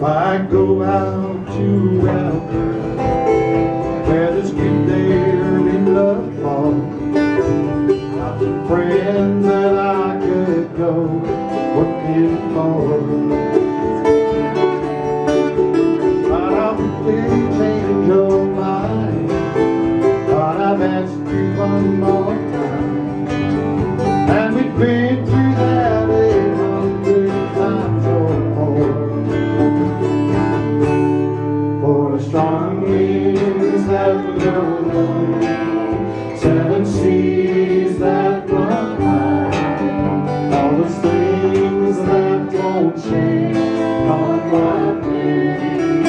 I go out to Alberta, where there's good there in love falls, got some friends that I could go working for. But I'll please change your mind, but I've asked you one more time, and we've been through that 800 times or more. For the strong winds that blow, 7 seas that run high, all those things that won't change on my name.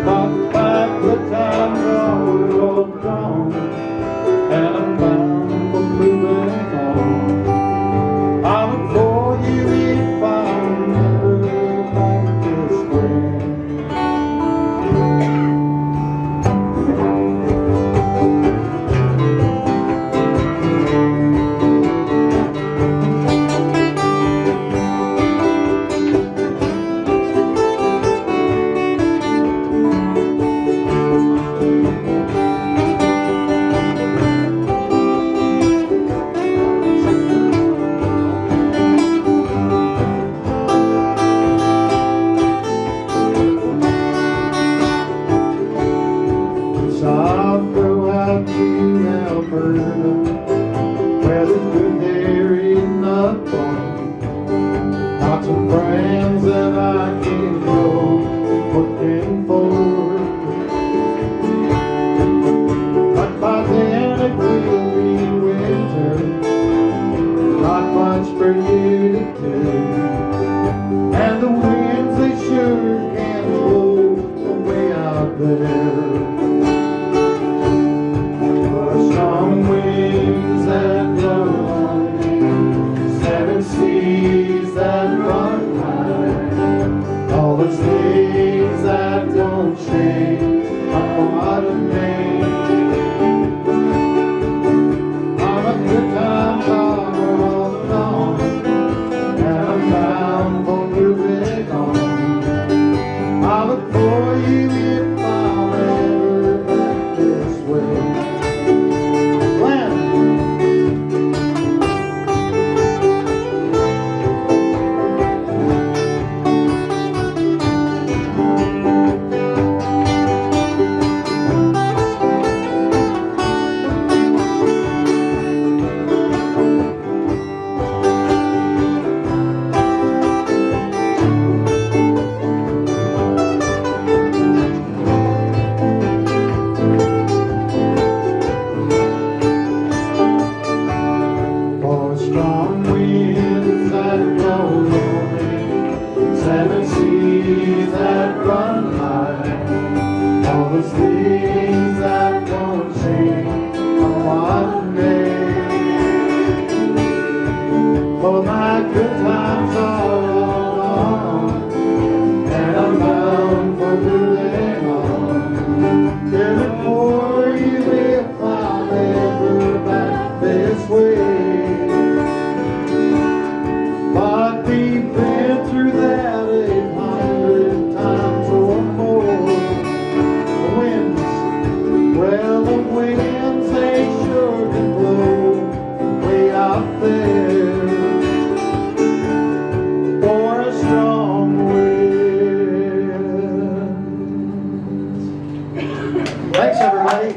But back the times are all gone, and I'm bound for moving on. I look for you if I'm never back this way. I'll go out to Alberta, where there's good there in the fall, got some friends that I can go working for. But by then it will be winter, not much for you to do, and the winds they sure can blow away out there. Strong winds that blow, 7 seas that run high, all those things that don't change are what I made. All the good times are all gone, and I'm bound for moving on. I look for you if I'm ever back this way. Strong winds that blow away, 7 seas that run high, all those things that won't change are what I made. For my good times are all gone, and I'm bound for moving on. Living for you if I'm ever back this way. But we've been through that 800 times or more. The winds, well, the winds, they sure can blow way out there. For a strong wind. Thanks, everybody.